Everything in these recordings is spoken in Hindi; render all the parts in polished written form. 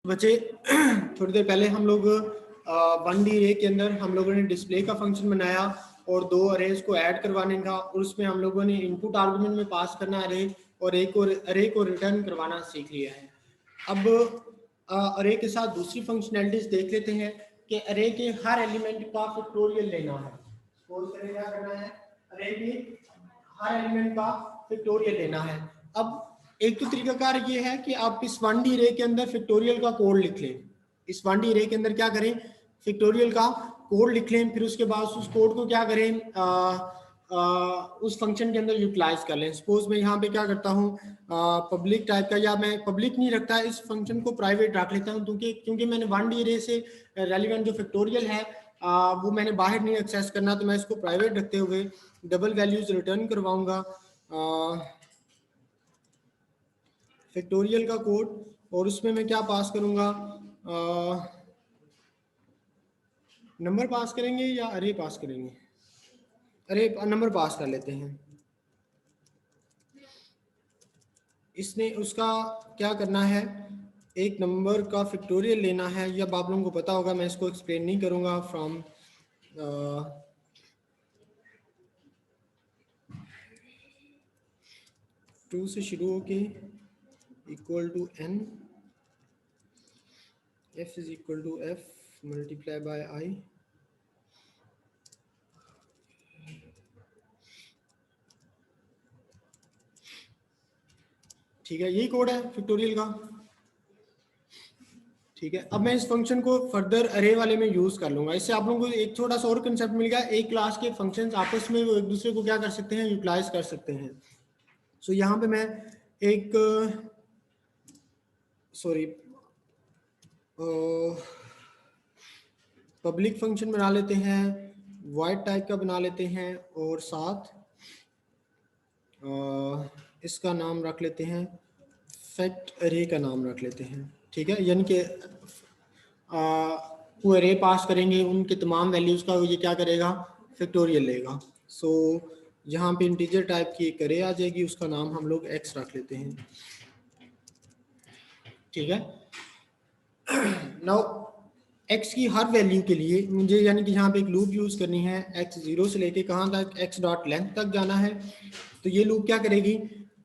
बच्चे थोड़ी देर पहले हम लोग 1D अरे के अंदर हम लोगों ने डिस्प्ले का फंक्शन बनाया और दो अरेज को ऐड करवाने का, और उसमें हम लोगों ने इनपुट आर्गुमेंट में पास करना अरे और एक और अरे को रिटर्न करवाना सीख लिया है। अब अरे के साथ दूसरी फंक्शनैलिटीज देख लेते हैं कि अरे के हर एलिमेंट का फैक्टोरियल लेना है। सपोज करें क्या करना है, अरे के हर एलिमेंट का फैक्टोरियल लेना है। अब एक तो तरीकाकार ये है कि आप इस 1D अरे के अंदर फैक्टोरियल का कोड लिख लें। इस 1D अरे के अंदर क्या करें, फैक्टोरियल का कोड लिख लें, फिर उसके बाद उस कोड को क्या करें, उस फंक्शन के अंदर यूटिलाइज कर लें। सपोज मैं यहाँ पे क्या करता हूँ, पब्लिक टाइप का, या मैं पब्लिक नहीं रखता, इस फंक्शन को प्राइवेट रख लेता हूँ, क्योंकि मैंने 1D अरे से रेलिवेंट जो फैक्टोरियल है वो मैंने बाहर नहीं एक्सेस करना, तो मैं इसको प्राइवेट रखते हुए डबल वैल्यूज रिटर्न करवाऊंगा फैक्टोरियल का कोड, और उसमें मैं क्या पास करूंगा, नंबर पास करेंगे या अरे पास करेंगे, अरे नंबर पास कर लेते हैं। इसने उसका क्या करना है, एक नंबर का फैक्टोरियल लेना है, या आप लोगों को पता होगा, मैं इसको एक्सप्लेन नहीं करूंगा। फ्रॉम 2 से शुरू होके equal to n, f is equal to f multiply by i, ठीक है, यही कोड है फैक्टोरियल का। ठीक है, अब मैं इस फंक्शन को फर्दर अरे वाले में यूज कर लूंगा। इससे आप लोगों को एक थोड़ा सा और कंसेप्ट मिल गया, एक क्लास के फंक्शंस आपस में वो एक दूसरे को क्या कर सकते हैं, यूटिलाइज कर सकते हैं। सो यहाँ पे मैं एक पब्लिक फंक्शन बना लेते हैं, वॉइड टाइप का बना लेते हैं, और साथ इसका नाम रख लेते हैं, फैक्ट अरे का नाम रख लेते हैं। ठीक है, यानी कि वो अरे पास करेंगे, उनके तमाम वैल्यूज़ का ये क्या करेगा, फैक्टोरियल लेगा। सो यहाँ पे इंटीजर टाइप की एक अरे आ जाएगी, उसका नाम हम लोग x रख लेते हैं। ठीक है, नाउ x की हर वैल्यू के लिए मुझे यानी कि यहाँ पे एक लूप यूज़ करनी है, x 0 से लेके कहाँ तक, x डॉट लेंथ तक जाना है। तो ये लूप क्या करेगी,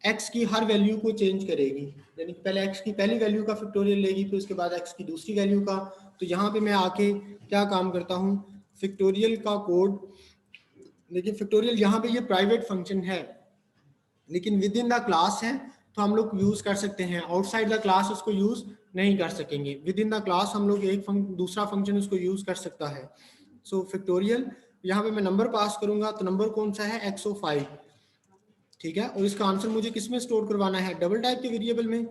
x की हर वैल्यू को चेंज करेगी, यानी कि पहले x की पहली वैल्यू का फैक्टोरियल लेगी, फिर उसके बाद x की दूसरी वैल्यू का। तो यहाँ पे मैं आके क्या काम करता हूँ, फैक्टोरियल का कोड, लेकिन फैक्टोरियल यहाँ पे ये प्राइवेट फंक्शन है, लेकिन विद इन द क्लास है, तो हम लोग यूज कर सकते हैं। आउटसाइड द क्लास उसको यूज नहीं कर सकेंगे। विद इन द क्लास हम लोग दूसरा फंक्शन उसको यूज कर सकता है। सो फैक्टोरियल, यहाँ पे मैं नंबर पास करूंगा, तो नंबर कौन सा है, 105। ठीक है, और इसका आंसर मुझे किस में स्टोर करवाना है, डबल टाइप के वेरिएबल में,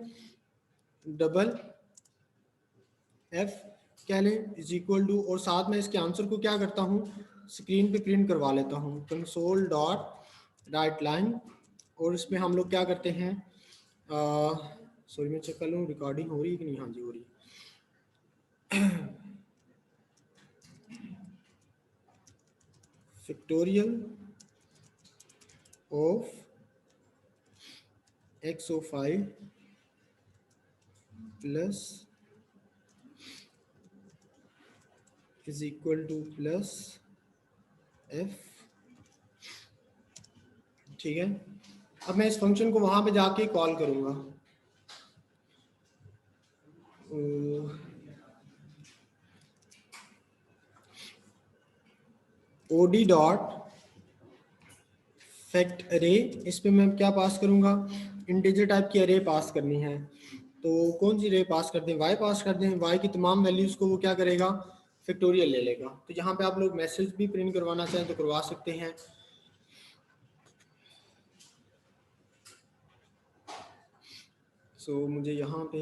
डबल f कह लें इज इक्वल टू, और साथ में इसके आंसर को क्या करता हूँ, स्क्रीन पे प्रिंट करवा लेता हूँ, कंसोल डॉट राइट लाइन, और इसमें हम लोग क्या करते हैं, सॉरी मैं चेक कर लूँ रिकॉर्डिंग हो रही है कि नहीं, हाँ जी हो रही है। Factorial of 105 plus is equal two plus f। ठीक है, अब मैं इस फंक्शन को वहां पे जाके कॉल करूंगा, ओडी डॉट फैक्ट अरे, इस पे मैं क्या पास करूंगा, इंटीजर टाइप की अरे पास करनी है। तो कौन सी अरे पास कर दें, y पास कर दें, y की तमाम वैल्यूज को वो क्या करेगा, फैक्टोरियल ले लेगा। तो यहाँ पे आप लोग मैसेज भी प्रिंट करवाना चाहें तो करवा सकते हैं। सो मुझे यहाँ पे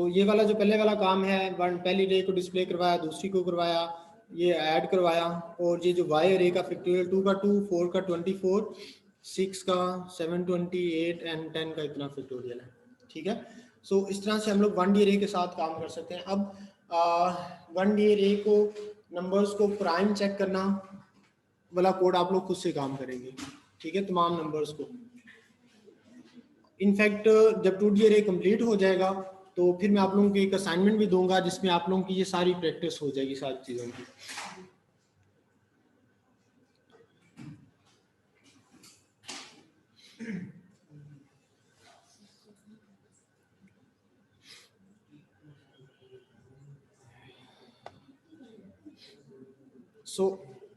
ये वाला जो पहले वाला काम है, पहली रे को डिस्प्ले करवाया, दूसरी को करवाया, ये ऐड करवाया, और ये जो वाई रे का फैक्टोरियल 2 का 2, 4 का 24, 6 का 728 एंड 10 का इतना फैक्टोरियल है। ठीक है, सो इस तरह से हम लोग 1D रे के साथ काम कर सकते हैं। अब 1D रे को नंबर्स को प्राइम चेक करना वाला कोड आप लोग खुद से काम करेंगे। ठीक है, तमाम नंबर्स को इनफैक्ट जब 2D अरे कंप्लीट हो जाएगा तो फिर मैं आप लोगों को एक असाइनमेंट भी दूंगा जिसमें आप लोगों की ये सारी प्रैक्टिस हो जाएगी सारी चीज़ों की। सो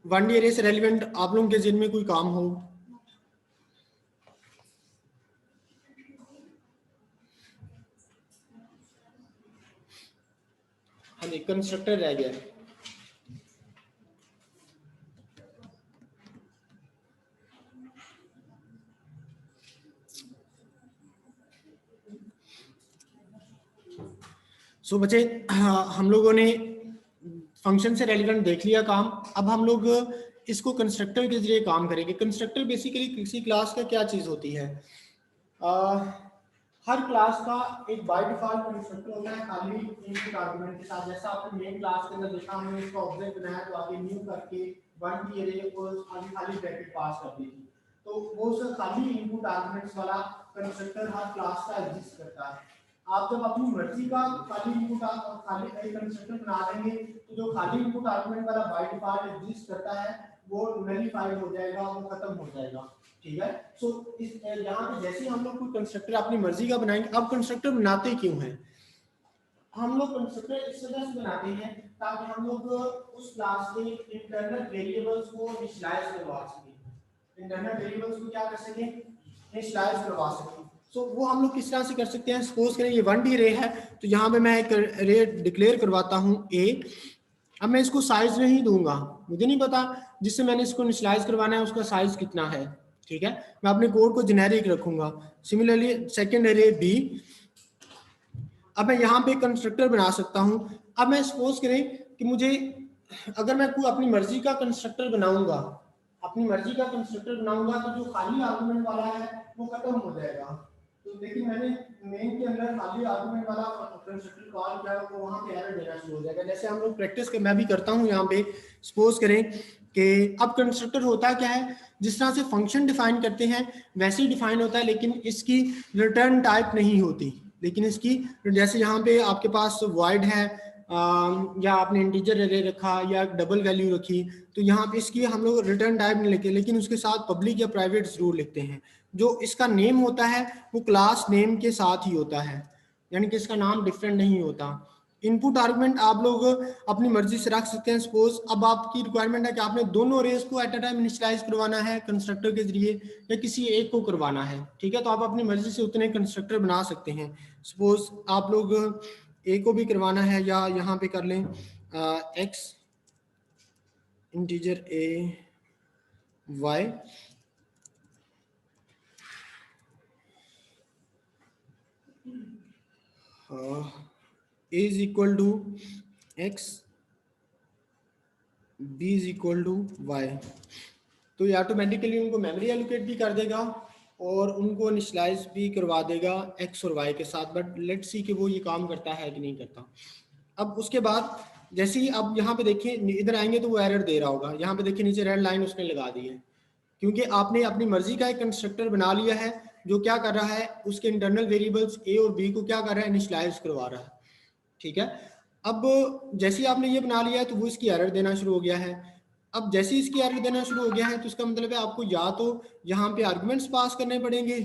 1D अरे से रेलिवेंट आप लोगों के जिन में कोई काम हो? हाँ जी, कंस्ट्रक्टर रह गया है। सो बच्चे हम लोगों ने फंक्शन से रेलिवेंट देख लिया काम। अब हम लोग इसको कंस्ट्रक्टर के जरिए काम करेंगे। कंस्ट्रक्टर बेसिकली किसी क्लास का क्या चीज़ होती है? हर क्लास का एक बाय डिफॉल्ट कंस्ट्रक्टर होता है खाली इनपुट आर्गुमेंट के साथ। जैसा आपने मेन क्लास के अंदर देखा, हमने इसका ऑब्जेक्ट बनाया तो आगे न्यू करके 1D अरे और आगे खाली ब्रैकेट पास कर दी थी। तो वो सब खाली इनपुट आर्गुमेंट्स वाला कंस्ट्रक्टर हर क्लास का एग्जिस्ट करता है। आप जब अपनी मर्जी का खाली इनपुट खाली एक कंस्ट्रक्टर बना देंगे तो जो खाली इनपुट आर्गुमेंट वाला बाय डिफॉल्ट एग्जिस्ट करता है वो नलिफाइड हो जाएगा, वो खत्म हो जाएगा। ठीक है। सो इस यहाँ पे जैसे हम लोग कोई कंस्ट्रक्टर अपनी मर्जी का बनाएंगे। अब कंस्ट्रक्टर बनाते क्यों हैं? हम लोग कंस्ट्रक्टर इस वजह से बनाते हैं ताकि हम लोग उस क्लास के इंटरनल वेरिएबल्स को इनिशियलाइज करवा सकें। इंटरनल वेरिएबल्स को क्या कर सकें? इनिशियलाइज करवा सकें। सो वो हम लोग किस तरह से कर सकते हैं? सपोज करें ये 1D रे है तो यहाँ पे मैं एक रे डिक्लेयर करवाता हूँ ए। अब मैं इसको साइज नहीं दूंगा, मुझे नहीं पता जिससे मैंने इसको इनिशियलाइज करवाना है उसका साइज कितना है। ठीक है, मैं अपने कोड को जेनेरिक रखूंगा। Similarly second array b. अब मैं यहाँ पे कंस्ट्रक्टर बना सकता हूँ। अब मैं सपोज करें कि मुझे अगर मैं कोई अपनी मर्जी का कंस्ट्रक्टर बनाऊंगा, अपनी मर्जी का कंस्ट्रक्टर बनाऊंगा तो जो खाली आर्गुमेंट वाला है वो खत्म हो जाएगा। तो देखिए मैंने मेन के अंदर खाली आर्गुमेंट वाला कंस्ट्रक्टर कॉल किया तो वहां पे एरर देना शुरू हो जाएगा। जैसे हम लोग प्रैक्टिस के मैं भी करता हूँ यहाँ पे। सपोज करें कि अब कंस्ट्रक्टर होता क्या है, जिस तरह से फंक्शन डिफाइन करते हैं वैसे ही डिफाइन होता है, लेकिन इसकी रिटर्न टाइप नहीं होती। लेकिन इसकी जैसे यहाँ पे आपके पास वॉइड है या आपने इंटीजर अरे रखा या डबल वैल्यू रखी तो यहाँ पे इसकी हम लोग रिटर्न टाइप नहीं लिखते, लेकिन उसके साथ पब्लिक या प्राइवेट जरूर लिखते हैं। जो इसका नेम होता है वो क्लास नेम के साथ ही होता है, यानी कि इसका नाम डिफरेंट नहीं होता। इनपुट आर्गुमेंट आप लोग अपनी मर्जी से रख सकते हैं। सपोज अब आपकी रिक्वायरमेंट है कि आपने दोनों अरेज को एट अ टाइम इनिशियलाइज करवाना है कंस्ट्रक्टर के जरिए या किसी एक को करवाना है। ठीक है, तो आप अपनी मर्जी से उतने कंस्ट्रक्टर बना सकते हैं। सपोज आप लोग ए को भी करवाना है या यहाँ पे कर लें x integer a y is equal to x b is equal to y. तो ये ऑटोमेटिकली उनको मेमोरी एलोकेट भी कर देगा और उनको इनिशियलाइज भी करवा देगा एक्स और वाई के साथ। बट लेट्स सी कि वो ये काम करता है कि नहीं करता। अब उसके बाद जैसे ही अब यहाँ पे देखिए इधर आएंगे तो वो एरर दे रहा होगा। यहाँ पे देखिए नीचे रेड लाइन उसने लगा दी है क्योंकि आपने अपनी मर्जी का एक कंस्ट्रक्टर बना लिया है जो क्या कर रहा है, उसके इंटरनल वेरिएबल्स ए और बी को क्या कर रहा है, इनिशियलाइज करवा रहा है। ठीक है, अब जैसे ही आपने ये बना लिया है तो वो इसकी एरर देना शुरू हो गया है। अब जैसे ही इसकी एरर देना शुरू हो गया है तो इसका मतलब है आपको या तो यहाँ पे आर्गुमेंट्स पास करने पड़ेंगे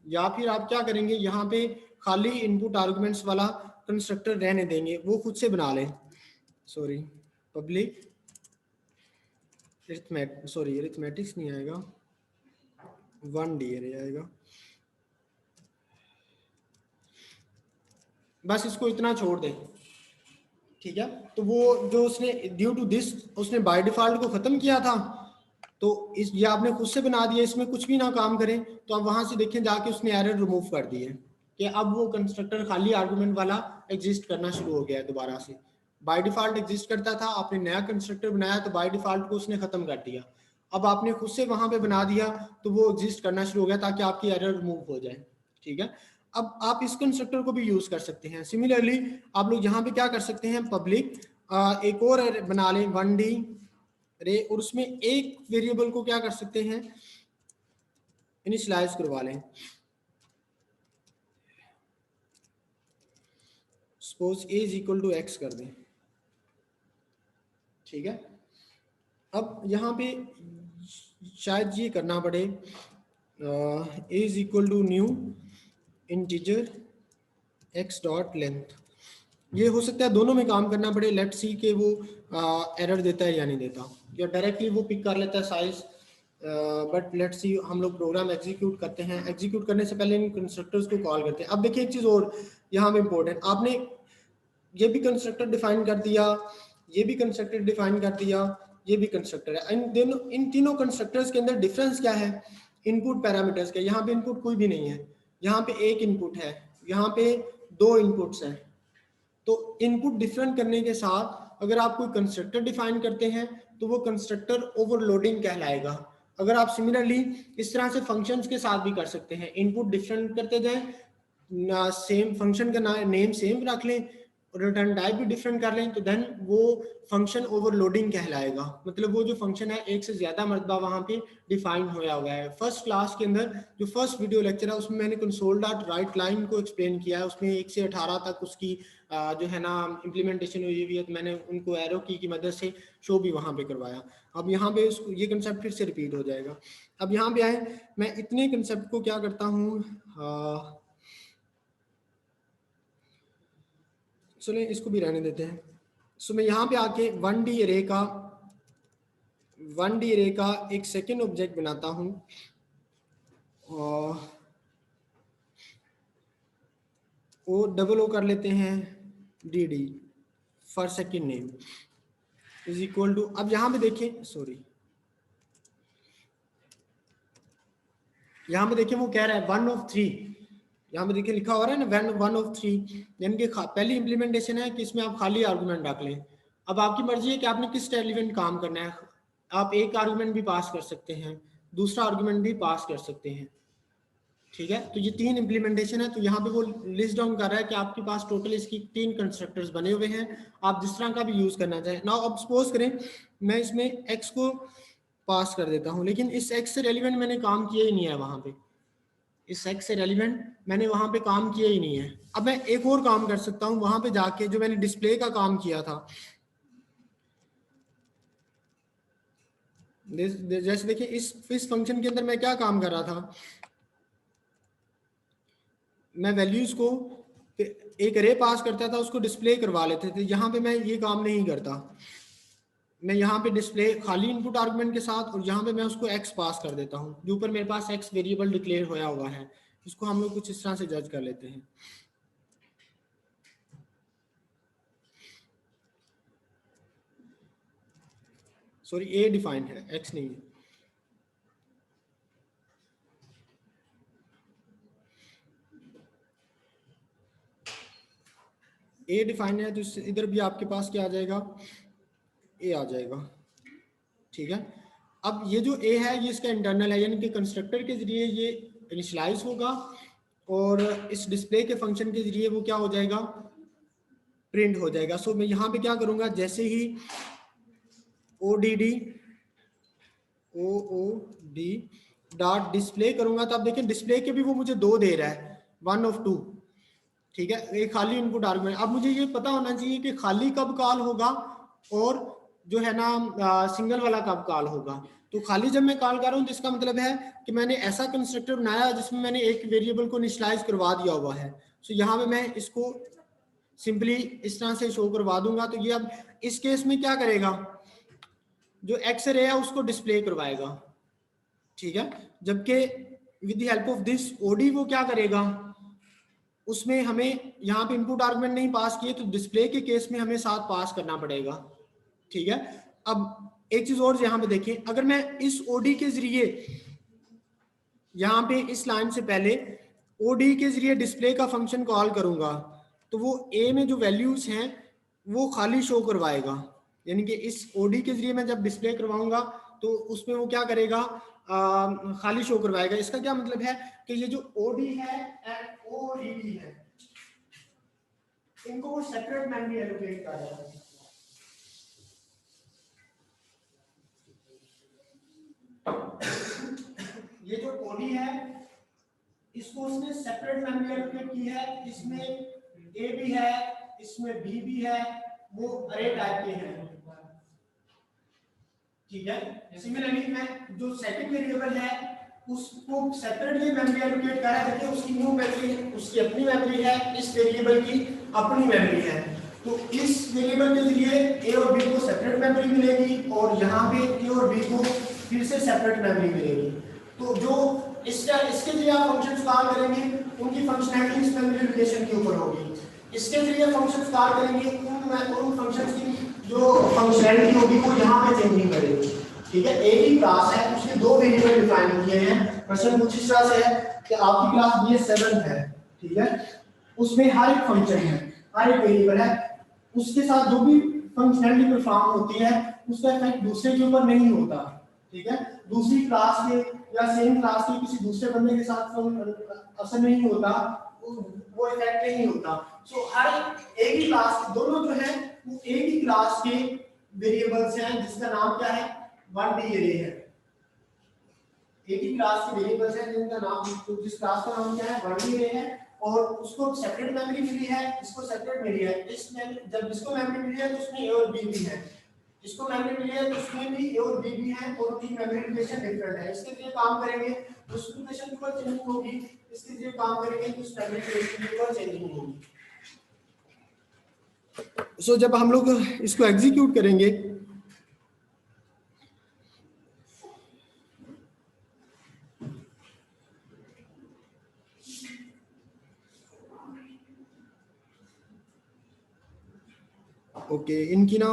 या फिर आप क्या करेंगे, यहाँ पे खाली इनपुट आर्गुमेंट्स वाला कंस्ट्रक्टर रहने देंगे, वो खुद से बना लें। सॉरी पब्लिक अरिथमेटिक्स नहीं आएगा, 1D अरे आएगा। बस इसको इतना छोड़ दें। ठीक है, तो वो जो उसने ड्यू टू दिस उसने बाय डिफॉल्ट को खत्म किया था, तो इस ये आपने खुद से बना दिया, इसमें कुछ भी ना काम करें तो आप वहां से देखें जाके उसने एरर रिमूव कर दी है कि अब वो कंस्ट्रक्टर खाली आर्गुमेंट वाला एग्जिस्ट करना शुरू हो गया है दोबारा से। बाय डिफॉल्ट एग्जिस्ट करता था, आपने नया कंस्ट्रक्टर बनाया तो बाय डिफॉल्ट को उसने खत्म कर दिया। अब आपने खुद से वहां पे बना दिया तो वो एग्जिस्ट करना शुरू हो गया ताकि आपकी एरर रिमूव हो जाए। ठीक है, अब आप इस कंस्ट्रक्टर को भी यूज कर सकते हैं। सिमिलरली आप लोग यहाँ पे क्या कर सकते हैं, पब्लिक एक और बना लें 1D रे और उसमें एक वेरिएबल को क्या कर सकते हैं, इनिशियलाइज करवा लें। Suppose a is equal to x कर दें, ठीक है। अब यहाँ पे शायद ये करना पड़े a is equal to new integer x dot length, ये हो सकता है दोनों में काम करना पड़े। लेट्स सी के वो एरर देता है या नहीं देता, या डायरेक्टली वो पिक कर लेता है साइज, बट लेट्स सी हम लोग प्रोग्राम एग्जीक्यूट करते हैं। एग्जीक्यूट करने से पहले इन कंस्ट्रक्टर्स को कॉल करते हैं। अब देखिए एक चीज़ और यहाँ पे इम्पोर्टेंट, आपने ये भी कंस्ट्रक्टर डिफाइन कर दिया, ये भी कंस्ट्रक्टर डिफाइन कर दिया, ये भी कंस्ट्रक्टर है। इन तीनों कंस्ट्रक्टर्स के अंदर डिफरेंस क्या है? इनपुट पैरामीटर्स के। यहाँ पे इनपुट कोई भी नहीं है, यहाँ पे एक इनपुट है, यहाँ पे दो इनपुट्स हैं। तो इनपुट डिफरेंट करने के साथ अगर आप कोई कंस्ट्रक्टर डिफाइन करते हैं तो वो कंस्ट्रक्टर ओवरलोडिंग कहलाएगा। अगर आप सिमिलरली इस तरह से फंक्शंस के साथ भी कर सकते हैं, इनपुट डिफरेंट करते जाएं, सेम फंक्शन का नेम सेम रख लें, रिटर्न टाइप भी डिफरेंट कर लें, तो देन वो फंक्शन ओवरलोडिंग कहलाएगा। मतलब वो जो फंक्शन है एक से ज्यादा मरतबा वहां पे डिफाइन होया हुआ है। फर्स्ट क्लास के अंदर जो फर्स्ट वीडियो लेक्चर है उसमें मैंने कंसोल डॉट राइट लाइन को एक्सप्लेन किया है, उसमें 1 से 18 तक उसकी जो है ना इम्प्लीमेंटेशन हुई हुई है, तो मैंने उनको एरो की मदद से शो भी वहां पे करवाया। अब यहाँ पे ये कंसेप्ट फिर से रिपीट हो जाएगा। अब यहाँ पे आए, मैं इतने कंसेप्ट को क्या करता हूँ, चलिए इसको भी रहने देते हैं। सो मैं यहाँ पे आके 1D एरे का एक सेकेंड ऑब्जेक्ट बनाता हूँ, और वो डबल ओ कर लेते हैं dd for second name is equal to, अब यहाँ पे देखिए, सॉरी यहाँ पे देखिए वो कह रहा है 1 of 3, यहाँ पे देखिए लिखा हो रहा है ना 1 of 3, यानी कि पहली इंप्लीमेंटेशन है कि इसमें आप खाली आर्गुमेंट रख लें। अब आपकी मर्जी है कि आपने किस एलिमेंट काम करना है, आप एक आर्गुमेंट भी पास कर सकते हैं, दूसरा आर्गुमेंट भी पास कर सकते हैं, ठीक है। तो ये 3 इंप्लीमेंटेशन है। तो यहाँ पे वो लिस्ट डाउन कर रहा है कि आपके पास टोटल इसकी 3 कंस्ट्रक्टर्स बने हुए हैं, आप जिस तरह का भी यूज करना चाहें। नाउ अब सपोज करें मैं इसमें x को पास कर देता हूँ, लेकिन इस x से रेलिवेंट मैंने काम किया ही नहीं है वहां पे, इस x से रेलिवेंट मैंने वहां पे काम किया ही नहीं है। अब मैं एक और काम कर सकता हूँ, वहां पे जाके जो मैंने डिस्प्ले का काम किया था, जैसे देखिए इस फंक्शन के अंदर मैं क्या काम कर रहा था, मैं वैल्यूज को एक अरे पास करता था, उसको डिस्प्ले करवा लेते थे। यहाँ पे मैं ये काम नहीं करता, मैं यहाँ पे डिस्प्ले खाली इनपुट आर्गुमेंट के साथ, और यहाँ पे मैं उसको x पास कर देता हूँ, जो ऊपर मेरे पास x वेरिएबल डिक्लेयर होया हुआ है। इसको हम लोग कुछ इस तरह से जज कर लेते हैं। सॉरी a डिफाइन है, x नहीं है। a डिफाइन है, तो इधर भी आपके पास क्या आ जाएगा, a आ जाएगा, ठीक है। अब ये जो a है ये इसका इंटरनल है, यानी कि कंस्ट्रक्टर के जरिए ये इनिशियलाइज होगा, और इस डिस्प्ले के फंक्शन के जरिए वो क्या हो जाएगा, प्रिंट हो जाएगा। सो मैं यहाँ पे क्या करूँगा, जैसे ही OOD डॉट डिस्प्ले करूँगा, तो आप देखिए डिस्प्ले के भी वो मुझे 2 दे रहा है, 1 of 2, ठीक है। एक खाली इनपुट आर्गुमेंट। अब मुझे ये पता होना चाहिए कि खाली कब कॉल होगा और जो है ना सिंगल वाला कब कॉल होगा। तो खाली जब मैं कॉल कर रहा हूँ तो इसका मतलब है कि मैंने ऐसा कंस्ट्रक्टर बनाया जिसमें मैंने एक वेरिएबल को इनिशियलाइज करवा दिया हुआ है। सो यहाँ पे मैं इसको सिंपली इस तरह से शो करवा दूंगा। तो ये अब इस केस में क्या करेगा, जो एक्स रे है उसको डिस्प्ले करवाएगा, ठीक है। जबकि with the help of this OD वो क्या करेगा, उसमें हमें यहाँ पे इनपुट आर्गुमेंट नहीं पास किए, तो डिस्प्ले के केस में हमें साथ पास करना पड़ेगा, ठीक है। अब एक चीज और यहाँ पे देखें, अगर मैं इस ओडी के जरिए यहाँ पे इस लाइन से पहले ओडी के जरिए डिस्प्ले का फंक्शन कॉल करूंगा, तो वो ए में जो वैल्यूज हैं वो खाली शो करवाएगा। यानी कि इस ओडी के जरिए मैं जब डिस्प्ले करवाऊंगा तो उसमें वो क्या करेगा, खाली शो करवाएगा। इसका क्या मतलब है कि ये जो ओडी है एंड ओडीडी है, इनको वो सेपरेट मेमोरी एलोकेट कर रहा है। ये जो ओडी है इसको उसने सेपरेट मेमोरी एलोकेट की है, इसमें ए भी है, इसमें बी भी है, वो अरे टाइप के हैं, ठीक है। सिमिलरली मैं जो सेकंड वेरिएबल है उसको सेपरेटली मेमोरी एलोकेट कर रहा है, देखिए उसकी न्यू मेमोरी है, उसकी अपनी मेमोरी है, इस वेरिएबल की अपनी मेमोरी है। तो इस वेरिएबल के जरिए ए और बी को सेपरेट मेमोरी मिलेगी और यहाँ पे ए और बी को फिर से सेपरेट मेमोरी मिलेगी। तो जो इसके जरिए आप फंक्शंस कॉल करेंगे उनकी फंक्शनैलिटी इस मेमोरी लोकेशन के ऊपर होगी। इसके जरिए फंक्शंस कॉल करेंगे उन फंक्शंस की जो फंक्शनैलिटी होगी वो यहाँ पे चेंजिंग करेगी, ठीक है। एक ही क्लास है, उसके दो वेरिएबल डिफाइन किए हैं। क्वेश्चन कुछ इस तरह से है कि आपकी क्लास B7 है, ठीक है, उसमें हर एक फंक्शन है, हर एक वेरिएबल है, उसके साथ जो भी फंक्शनैलिटी परफॉर्म होती है उसका इफेक्ट दूसरे के ऊपर नहीं होता, ठीक है। दूसरी क्लास के या सेम क्लास के किसी दूसरे बंदे के साथ असर नहीं होता, वो इफेक्ट नहीं होता। सो हर एक ही क्लास के दोनों जो है वो एक ही क्लास के वेरिएबल्स हैं जिसका नाम क्या है 1D एरे है। एक ही क्लास के वेरिएबल्स हैं जिनका नाम, जिस क्लास का नाम क्या है 1D एरे है और उसको सेपरेट मेमोरी मिली है, इसको सेपरेट मिली है। इसमें जब इसको मेमोरी मिली है तो उसमें ए और बी भी है, इसको मेमोरी मिली है तो उसमें भी ए और बी भी है और उनकी मेमोरी लोकेशन डिफरेंट है। इसके लिए काम करेंगे तो उस लोकेशन के ऊपर चेंजिंग होगी, इसके लिए काम करेंगे तो उस मेमोरी लोकेशन के ऊपर चेंजिंग होगी। सो जब हम लोग इसको एग्जीक्यूट करेंगे ओके, इनकी ना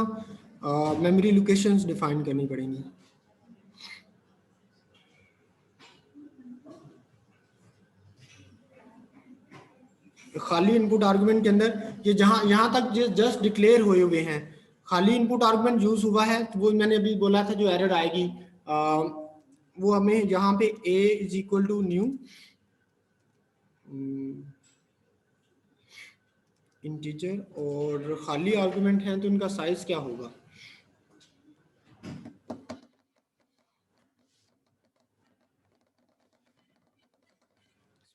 मेमोरी लोकेशंस डिफाइन करनी पड़ेंगी। खाली इनपुट आर्गुमेंट के अंदर ये जहां यहां तक जस्ट डिक्लेयर हुए हैं, खाली इनपुट आर्गुमेंट यूज हुआ है, तो वो मैंने अभी बोला था जो एरर आएगी वो हमें यहाँ पे a is equal to new integer और खाली आर्गुमेंट है तो इनका साइज क्या होगा।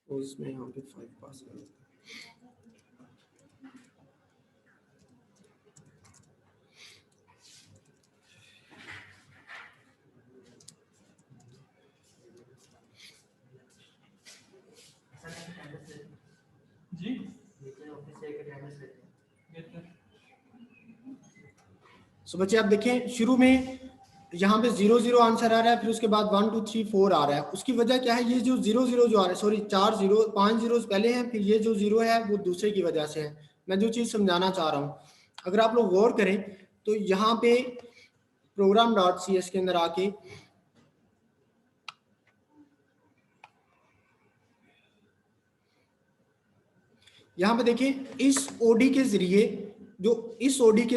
सपोज में यहाँ पे 5 पास कर देता हूं। जी सो बच्चे आप देखें शुरू में यहाँ पे 0 0 आंसर आ रहा है, फिर उसके बाद 1 2 3 4 आ रहा है। उसकी वजह क्या है, ये जो 0 0 जो आ रहा है, सॉरी 4 0 5 जीरोस पहले हैं, फिर ये जो 0 है वो दूसरे की वजह से है। मैं जो चीज़ समझाना चाह रहा हूँ, अगर आप लोग गौर करें तो यहाँ पे program.cs के अंदर आके यहाँ पे देखिए इस ओडी के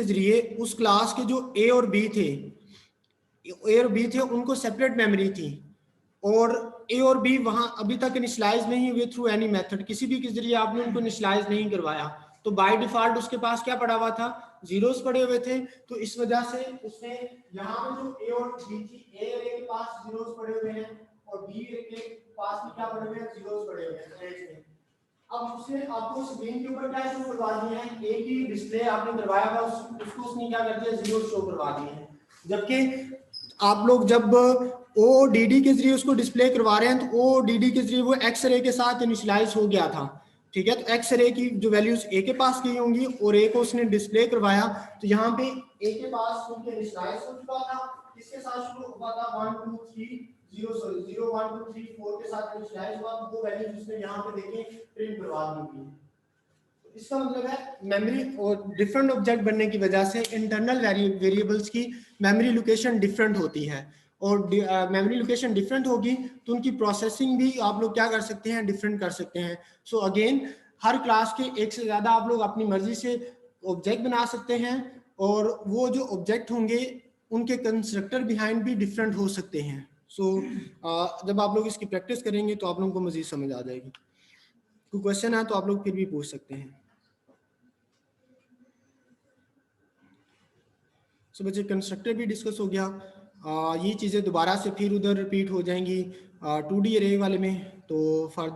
जरिए उस क्लास के जो ए और बी थे उनको सेपरेट मेमोरी थी और ए और बी वहां अभी तक इनिशियलाइज नहीं हुए थ्रू एनी मेथड, किसी भी के जरिए आपने उनको इनिशियलाइज नहीं करवाया, तो बाय डिफॉल्ट उसके पास क्या पड़ा हुआ था, जीरोस पड़े हुए थे। तो इस वजह से उसने यहाँ पे जो ए और बी थी, ए के पास जीरोस पड़े हुए हैं और बी के पास भी क्या पड़े हुए हैं, जीरोस पड़े हुए हैं। अब उसने आपको स्क्रीन के ऊपर क्या शो करवा दिया है, एक ही डिस्प्ले आपने करवाया था उसको उसने क्या कर दिया, जीरो शो करवा दिए हैं। जबकि आप लोग जब ODD के जरिए उसको डिस्प्ले करवा रहे हैं तो ODD के जरिए वो एक्स रे के साथ इनिशियलाइज हो गया था, ठीक है। तो एक्स रे की जो वैल्यूज ए के पास गई होंगी और ए को उसने डिस्प्ले करवाया, तो यहाँ पे ए के पास उनके इनिशियलाइज हो चुका था, किसके साथ शुरू हुआ था 1 2 3 0 सॉरी 0 1 2 3 4 के साथ इनिशियलाइज हुआ, तो वो वैल्यूज उसने यहाँ पे देखें प्रिंट करवा दी हुई है। तो इसका मतलब है मेमोरी और डिफरेंट ऑब्जेक्ट बनने की वजह से इंटरनल वेरिएबल्स की मेमोरी लोकेशन डिफरेंट होती है और मेमोरी लोकेशन डिफरेंट होगी तो उनकी प्रोसेसिंग भी आप लोग क्या कर सकते हैं, डिफरेंट कर सकते हैं। सो अगेन हर क्लास के एक से ज़्यादा आप लोग अपनी मर्जी से ऑब्जेक्ट बना सकते हैं और वो जो ऑब्जेक्ट होंगे उनके कंस्ट्रक्टर बिहाइंड भी डिफरेंट हो सकते हैं। सो जब आप लोग इसकी प्रैक्टिस करेंगे तो आप लोगों को मजीद समझ आ जाएगी। कोई क्वेश्चन है तो आप लोग फिर भी पूछ सकते हैं। सो बच्चे कंस्ट्रक्टर भी डिस्कस हो गया, ये चीज़ें दोबारा से फिर उधर रिपीट हो जाएंगी 2D अरे वाले में। तो फॉर